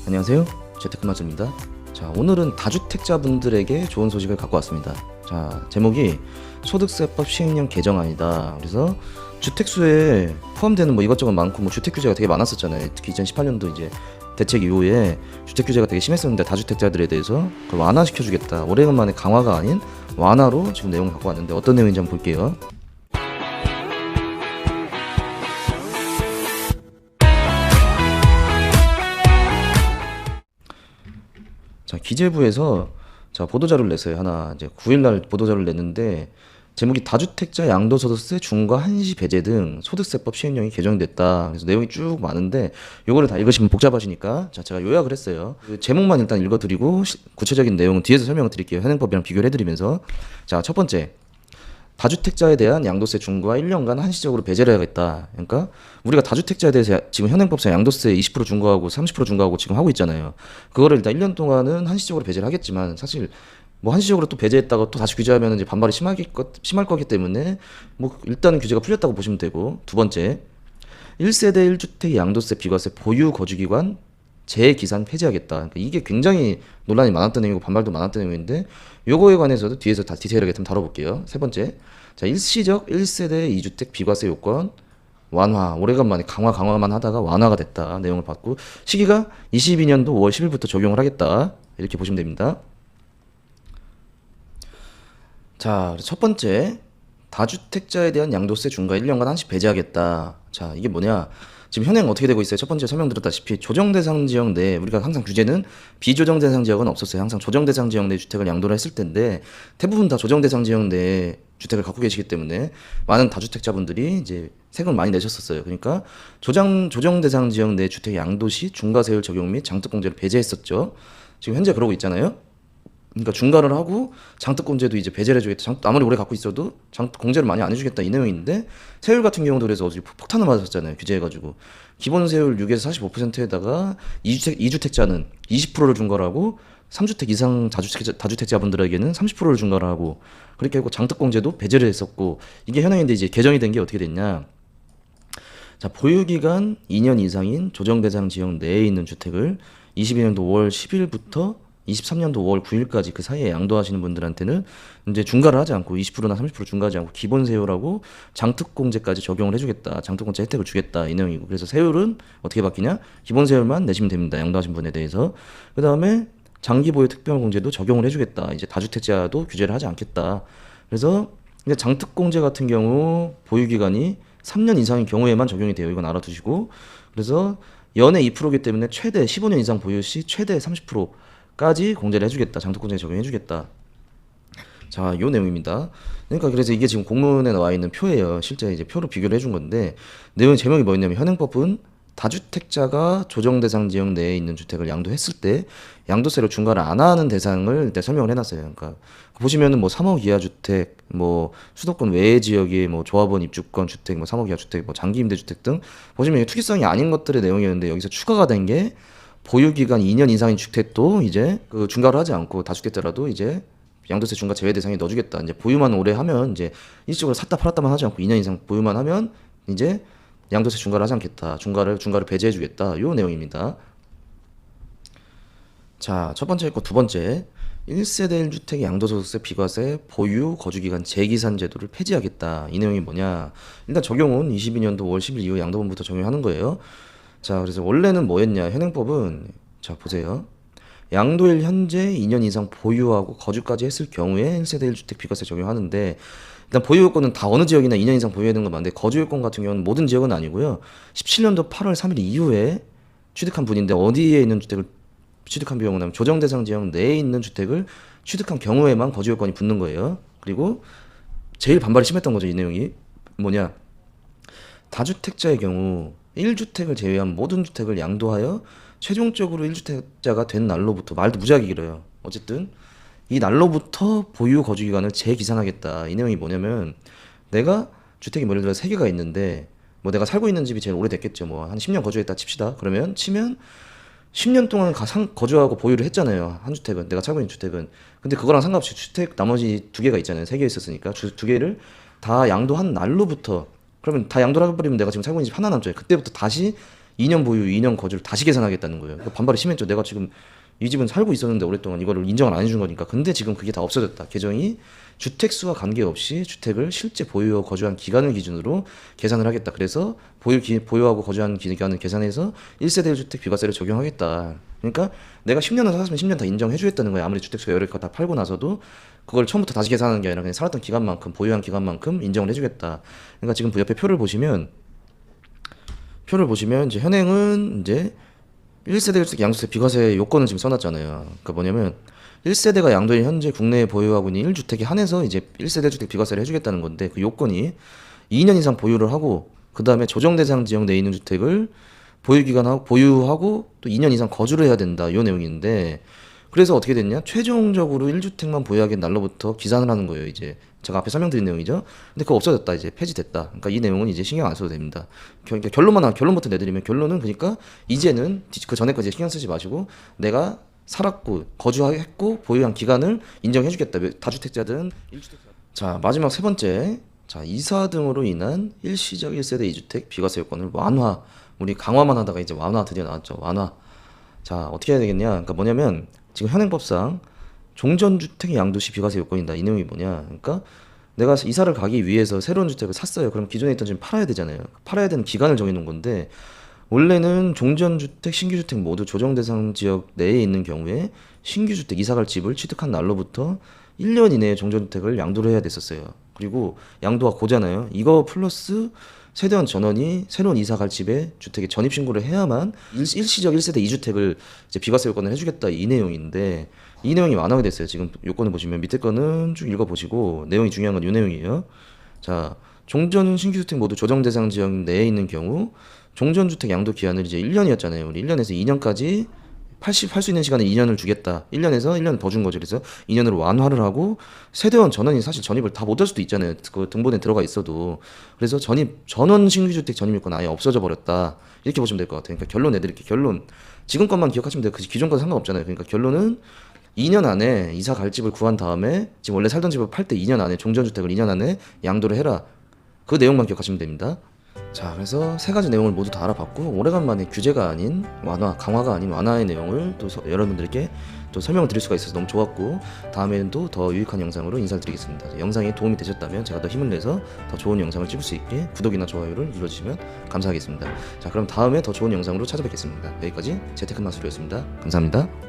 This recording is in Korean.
안녕하세요, 재테크마스입니다. 자, 오늘은 다주택자분들에게 좋은 소식을 갖고 왔습니다. 자, 제목이 소득세법 시행령 개정안이다. 그래서 주택수에 포함되는 뭐 이것저것 많고 뭐 주택 규제가 되게 많았었잖아요. 특히 2018년도 이제 대책 이후에 주택 규제가 되게 심했었는데 다주택자들에 대해서 그걸 완화시켜주겠다. 오래간만에 강화가 아닌 완화로 지금 내용을 갖고 왔는데 어떤 내용인지 한번 볼게요. 자, 기재부에서 자, 보도자료를 냈어요. 하나 이제 9일날 보도자료를 냈는데 제목이 다주택자 양도소득세 중과 한시 배제 등 소득세법 시행령이 개정됐다. 그래서 내용이 쭉 많은데 요거를 다 읽으시면 복잡하시니까 자, 제가 요약을 했어요. 그 제목만 일단 읽어드리고 구체적인 내용은 뒤에서 설명을 드릴게요. 현행법이랑 비교를 해드리면서 자, 첫 번째 다주택자에 대한 양도세 중과 1년간 한시적으로 배제를 해야겠다. 그러니까 우리가 다주택자에 대해서 지금 현행법상 양도세 20% 중과하고 30% 중과하고 지금 하고 있잖아요. 그거를 일단 1년 동안은 한시적으로 배제를 하겠지만 사실 뭐 한시적으로 또 배제했다가 또 다시 규제하면 이제 반발이 심할 거기 때문에 뭐 일단은 규제가 풀렸다고 보시면 되고, 두 번째 1세대 1주택 양도세 비과세 보유 거주기간 재기산 폐지하겠다. 그러니까 이게 굉장히 논란이 많았던 내용이고 반발도 많았던 내용인데 요거에 관해서도 뒤에서 다 디테일하게 좀 다뤄볼게요. 세 번째, 자, 일시적 1세대 2주택 비과세 요건 완화, 오래간만에 강화만 하다가 완화가 됐다. 내용을 봤고 시기가 22년도 5월 10일부터 적용을 하겠다. 이렇게 보시면 됩니다. 자, 첫 번째 다주택자에 대한 양도세 중과 1년간 한시 배제하겠다. 자, 이게 뭐냐? 지금 현행 어떻게 되고 있어요? 첫 번째 설명드렸다시피 조정대상 지역 내에 우리가 항상 규제는 비조정대상 지역은 없었어요. 항상 조정대상 지역 내 주택을 양도를 했을 텐데 대부분 다 조정대상 지역 내에 주택을 갖고 계시기 때문에 많은 다주택자분들이 이제 세금을 많이 내셨었어요. 그러니까 조정대상 지역 내 주택 양도 시 중과세율 적용 및 장특공제를 배제했었죠. 지금 현재 그러고 있잖아요. 그러니까 중과를 하고 장특공제도 이제 배제를 해주겠다. 아무리 오래 갖고 있어도 장특공제를 많이 안 해주겠다 이 내용인데 세율 같은 경우도 그래서 어제 폭탄을 맞았잖아요. 규제해가지고 기본 세율 6에서 45%에다가 2주택자는 20%를 중과를 하고 3주택 이상 다주택자분들에게는 30%를 중과를 하고 그렇게 하고 장특공제도 배제를 했었고 이게 현행인데 이제 개정이 된 게 어떻게 됐냐? 자, 보유기간 2년 이상인 조정대상 지역 내에 있는 주택을 22년도 5월 10일부터 23년도 5월 9일까지 그 사이에 양도하시는 분들한테는 이제 중과를 하지 않고 20%나 30% 중과하지 않고 기본 세율하고 장특공제까지 적용을 해주겠다. 장특공제 혜택을 주겠다 이 내용이고, 그래서 세율은 어떻게 바뀌냐? 기본 세율만 내시면 됩니다. 양도하신 분에 대해서. 그 다음에 장기 보유 특별공제도 적용을 해주겠다. 이제 다주택자도 규제를 하지 않겠다. 그래서 이제 장특공제 같은 경우 보유 기간이 3년 이상인 경우에만 적용이 돼요. 이건 알아두시고, 그래서 연에 2%이기 때문에 최대 15년 이상 보유 시 최대 30%까지 공제를 해주겠다. 장특공제 적용해주겠다. 자, 요 내용입니다. 그러니까 그래서 이게 지금 공문에 나와 있는 표예요. 실제 이제 표로 비교를 해준 건데 내용 제목이 뭐였냐면 현행법은 다주택자가 조정대상 지역 내에 있는 주택을 양도했을 때 양도세를 중과를 안 하는 대상을 일단 설명을 해놨어요. 그러니까 보시면은 뭐 3억 이하 주택, 뭐 수도권 외의 지역의 뭐 조합원 입주권 주택, 뭐 3억 이하 주택, 뭐 장기 임대 주택 등 보시면 이게 투기성이 아닌 것들의 내용이었는데 여기서 추가가 된 게 보유기간 2년 이상인 주택도 이제 그 중과를 하지 않고 다주택자라도 이제 양도세 중과 제외 대상에 넣어주겠다. 이제 보유만 오래 하면 이제 일시적으로 샀다 팔았다만 하지 않고 2년 이상 보유만 하면 이제 양도세 중과를 하지 않겠다. 중과를 배제해주겠다. 요 내용입니다. 자, 첫 번째 있고 두 번째 1세대 1주택 양도소득세 비과세 보유 거주기간 재기산 제도를 폐지하겠다. 이 내용이 뭐냐? 일단 적용은 22년도 5월 10일 이후 양도본부터 적용하는 거예요. 자, 그래서 원래는 뭐였냐? 현행법은 자 보세요. 양도일 현재 2년 이상 보유하고 거주까지 했을 경우에 1세대 1주택 비과세 적용하는데 일단 보유 요건은 다 어느 지역이나 2년 이상 보유해야 되는 건 맞는데 거주 요건 같은 경우는 모든 지역은 아니고요. 17년도 8월 3일 이후에 취득한 분인데 어디에 있는 주택을 취득한 경우는 조정 대상 지역 내에 있는 주택을 취득한 경우에만 거주 요건이 붙는 거예요. 그리고 제일 반발이 심했던 거죠. 이 내용이 뭐냐? 다주택자의 경우 1주택을 제외한 모든 주택을 양도하여 최종적으로 1주택자가 된 날로부터, 말도 무지하게 길어요. 어쨌든 이 날로부터 보유 거주 기간을 재기산하겠다. 이 내용이 뭐냐면 내가 주택이 뭐 예를 들어 3개가 있는데 뭐 내가 살고 있는 집이 제일 오래됐겠죠. 뭐 한 10년 거주했다 칩시다. 그러면 치면 10년 동안 거주하고 보유를 했잖아요. 한 주택은, 내가 살고 있는 주택은. 근데 그거랑 상관없이 주택 나머지 2개가 있잖아요. 3개 있었으니까 2개를 다 양도한 날로부터, 그러면 다 양도를 해버리면 내가 지금 살고 있는 집 하나 남죠. 그때부터 다시 2년 보유, 2년 거주를 다시 계산하겠다는 거예요. 그러니까 반발이 심했죠. 내가 지금 이 집은 살고 있었는데 오랫동안 이거를 인정을 안 해준 거니까. 근데 지금 그게 다 없어졌다. 개정이 주택수와 관계없이 주택을 실제 보유하고 거주한 기간을 기준으로 계산을 하겠다. 그래서 보유하고 거주한 기간을 계산해서 1세대 1주택 비과세를 적용하겠다. 그러니까 내가 10년을 살았으면 10년 다 인정해주겠다는 거야. 아무리 주택수 여러 개 다 팔고 나서도 그걸 처음부터 다시 계산하는 게 아니라 그냥 살았던 기간만큼 보유한 기간만큼 인정을 해주겠다. 그러니까 지금 옆에 표를 보시면 이제 현행은 이제 1세대 1주택 양도세 비과세 요건을 지금 써놨잖아요. 그러니까 뭐냐면 1세대가 양도인 현재 국내에 보유하고 있는 1주택에 한해서 이제 1세대 1주택 비과세를 해주겠다는 건데 그 요건이 2년 이상 보유를 하고 그 다음에 조정 대상 지역 내에 있는 주택을 보유하고 또 2년 이상 거주를 해야 된다 이 내용인데 그래서 어떻게 됐냐 최종적으로 1주택만 보유하게 날로부터 기산을 하는 거예요. 이제 제가 앞에 설명드린 내용이죠. 근데 그거 없어졌다 이제 폐지됐다. 그러니까 이 내용은 이제 신경 안 써도 됩니다. 그러니까 결론부터 내드리면 결론은 그러니까 이제는 그 전에까지 신경 쓰지 마시고 내가 살았고 거주했고 보유한 기간을 인정해주겠다. 다주택자든 1주택자. 자 마지막 세 번째. 자 이사 등으로 인한 일시적 1세대 2주택 비과세 요건을 완화. 우리 강화만 하다가 이제 완화 드디어 나왔죠. 완화. 자 어떻게 해야 되겠냐. 그러니까 뭐냐면 지금 현행법상 종전주택 양도시 비과세 요건이다. 이 내용이 뭐냐. 그러니까 내가 이사를 가기 위해서 새로운 주택을 샀어요. 그럼 기존에 있던 집 팔아야 되잖아요. 팔아야 되는 기간을 정해놓은 건데 원래는 종전주택, 신규주택 모두 조정 대상 지역 내에 있는 경우에 신규주택 이사갈 집을 취득한 날로부터 1년 이내에 종전주택을 양도를 해야 됐었어요. 그리고 양도가 고잖아요. 이거 플러스 세대원 전원이 새로운 이사갈 집에 주택에 전입신고를 해야만 일시적 1세대 2주택을 이제 비과세 요건을 해주겠다 이 내용인데 이 내용이 완화가 됐어요. 지금 요건을 보시면 밑에 거는 쭉 읽어보시고 내용이 중요한 건 이 내용이에요. 자 종전 신규주택 모두 조정 대상 지역 내에 있는 경우 종전주택 양도 기한을 이제 1년이었잖아요. 우리 1년에서 2년까지 팔 수 있는 시간에 2년을 주겠다. 1년에서 1년 더 준 거죠. 그래서 2년으로 완화를 하고 세대원 전원이 사실 전입을 다 못 할 수도 있잖아요. 그 등본에 들어가 있어도. 그래서 전원 신규주택 전입 요건 아예 없어져 버렸다. 이렇게 보시면 될 것 같아요. 그러니까 결론 내드릴게요. 결론. 지금 것만 기억하시면 돼요. 그 기존 건 상관없잖아요. 그러니까 결론은 2년 안에 이사 갈 집을 구한 다음에 지금 원래 살던 집을 팔 때 2년 안에 종전주택을 2년 안에 양도를 해라. 그 내용만 기억하시면 됩니다. 자 그래서 세 가지 내용을 모두 다 알아봤고 오래간만에 규제가 아닌 완화, 강화가 아닌 완화의 내용을 또 여러분들께 또 설명을 드릴 수가 있어서 너무 좋았고 다음에는 또 더 유익한 영상으로 인사를 드리겠습니다. 영상이 도움이 되셨다면 제가 더 힘을 내서 더 좋은 영상을 찍을 수 있게 구독이나 좋아요를 눌러주시면 감사하겠습니다. 자 그럼 다음에 더 좋은 영상으로 찾아뵙겠습니다. 여기까지 재테크마술이었습니다. 감사합니다.